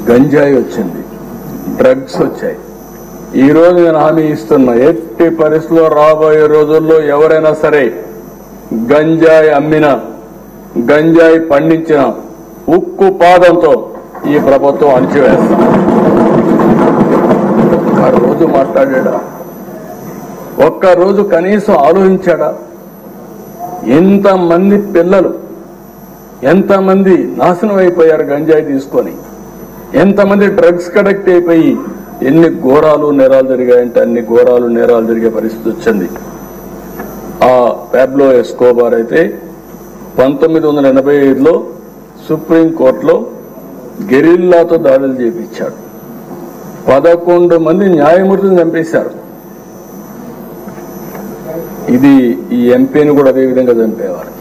గంజాయి వచ్చింది, డ్రగ్స్ వచ్చాయి. ఈ రోజు నేను హామీ ఇస్తున్నా, ఎట్టి పరిస్థితుల్లో రాబోయే రోజుల్లో ఎవరైనా సరే గంజాయి అమ్మినా, గంజాయి పండించిన ఉక్కు పాదంతో ఈ ప్రభుత్వం అణిచివేస్తుంది. ఆ రోజు మాట్లాడా? ఒక్కరోజు కనీసం ఆలోచించాడా? ఎంతమంది పిల్లలు, ఎంతమంది నాశనం అయిపోయారు గంజాయి తీసుకొని, ఎంతమంది డ్రగ్స్ కడెక్ట్ అయిపోయి ఎన్ని ఘోరాలు నేరాలు జరిగాయంటే అన్ని ఘోరాలు నేరాలు జరిగే పరిస్థితి వచ్చింది. ఆ పాబ్లో ఎస్కోబార్ అయితే 1985లో సుప్రీంకోర్టులో గెరిల్లాతో దాడులు చేపించాడు. 11 మంది న్యాయమూర్తులను చంపేశారు. ఇది ఈ ఎంపీని కూడా అదే విధంగా చంపేవారు.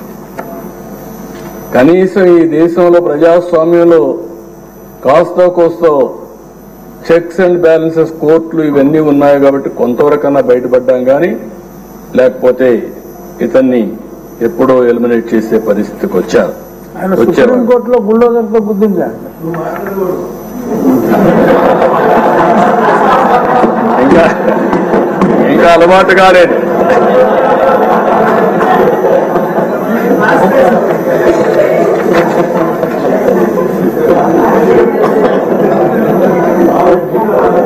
కనీసం ఈ దేశంలో ప్రజాస్వామ్యంలో కాస్తో కోస్తో చెక్స్ అండ్ బ్యాలెన్సెస్, కోర్టులు ఇవన్నీ ఉన్నాయి కాబట్టి కొంతవరకన్నా బయటపడ్డాం, కానీ లేకపోతే ఇతన్ని ఎప్పుడో ఎలిమినేట్ చేసే పరిస్థితికి వచ్చారు. సుప్రీంకోర్టులో బుల్డోజర్తో గుద్దిందా? ఇంకా అలవాటు కాలేదు.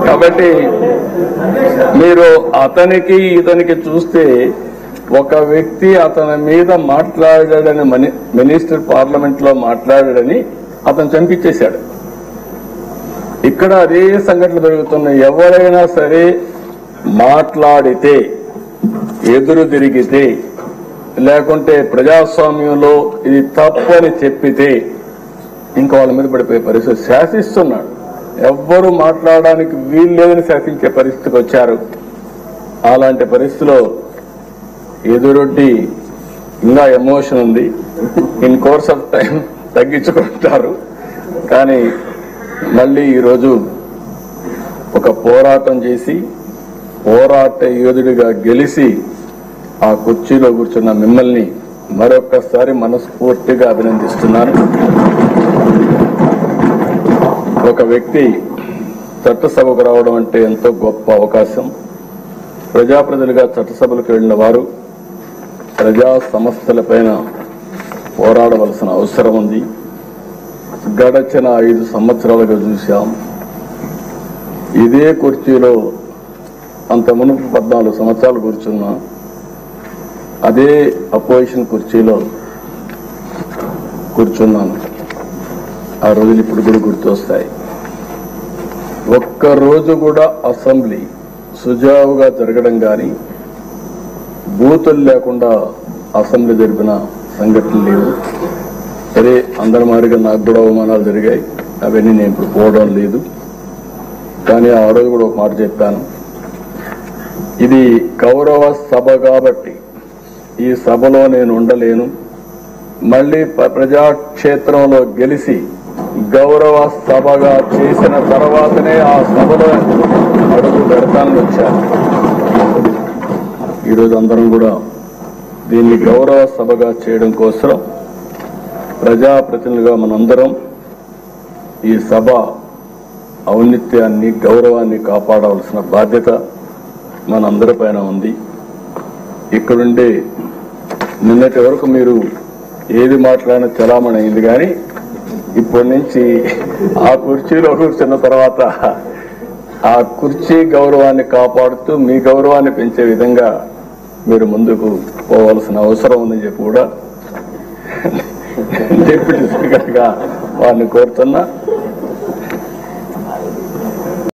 కాబట్టి మీరు అతనికి ఇతనికి చూస్తే ఒక వ్యక్తి అతని మీద మాట్లాడాడని, మినిస్టర్ పార్లమెంట్ లో మాట్లాడాడని అతను చంపించేశాడు. ఇక్కడ అదే సంఘటనలు జరుగుతున్నాయి. ఎవరైనా సరే మాట్లాడితే, ఎదురు తిరిగితే, లేకుంటే ప్రజాస్వామ్యంలో ఇది తప్పని చెప్పితే ఇంకా వాళ్ళ మీద పడిపోయే పరిస్థితి. శాసిస్తున్నాడు, ఎవ్వరూ మాట్లాడడానికి వీలు లేదని శాసించే పరిస్థితికి వచ్చారు. అలాంటి పరిస్థితిలో ఎదురొడ్డి ఇంకా ఎమోషన్ ఉంది, ఇన్ కోర్స్ ఆఫ్ టైం తగ్గించుకుంటారు. కానీ మళ్ళీ ఈరోజు ఒక పోరాటం చేసి, పోరాట యోధుడిగా గెలిచి ఆ కుర్చీలో కూర్చున్న మిమ్మల్ని మరొకసారి మనస్ఫూర్తిగా అభినందిస్తున్నాను. ఒక వ్యక్తి చట్టసభకు రావడం అంటే ఎంతో గొప్ప అవకాశం. ప్రజాప్రతినిధులుగా చట్టసభలకు వెళ్లిన వారు ప్రజా సమస్యలపైన పోరాడవలసిన అవసరం ఉంది. గడచిన 5 సంవత్సరాలుగా చూశాం. ఇదే కుర్చీలో అంత మునుపు 14 సంవత్సరాలు కూర్చున్నా, అదే అపోజిషన్ కుర్చీలో కూర్చున్నాను. ఆ రోజులు ఇప్పుడు కూడా గుర్తొస్తాయి. ఒక్కరోజు కూడా అసెంబ్లీ సుజావుగా జరగడం కానీ, బూతులు లేకుండా అసెంబ్లీ జరిపిన సంఘటనలు లేవు. సరే, అందరి మాదిరిగా నాకు కూడా అవమానాలు జరిగాయి, అవన్నీ నేను ఇప్పుడు పోవడం లేదు. కానీ ఆ రోజు కూడా ఒక మాట చెప్పాను, ఇది గౌరవ సభ కాబట్టి ఈ సభలో నేను ఉండలేను. మళ్లీ ప్రజాక్షేత్రంలో గెలిచి గౌరవ సభగా చేసిన తర్వాతనే ఆ సభలో అడుగు పెడతానని వచ్చాను. ఈరోజు అందరం కూడా దీన్ని గౌరవ సభగా చేయడం కోసం ప్రజాప్రతినిధులుగా మనందరం ఈ సభ ఔన్నత్యాన్ని, గౌరవాన్ని కాపాడవలసిన బాధ్యత మనందరిపైన ఉంది. ఇక్కడుండే నిన్నటి వరకు మీరు ఏది మాట్లాడినా చలామణి అయింది, కానీ ఇప్పటి నుంచి ఆ కుర్చీలో కూర్చున్న తర్వాత ఆ కుర్చీ గౌరవాన్ని కాపాడుతూ మీ గౌరవాన్ని పెంచే విధంగా మీరు ముందుకు పోవాల్సిన అవసరం ఉందని చెప్పి కూడా డిప్యూటీ స్పీకర్ గా వారిని కోరుతున్నా.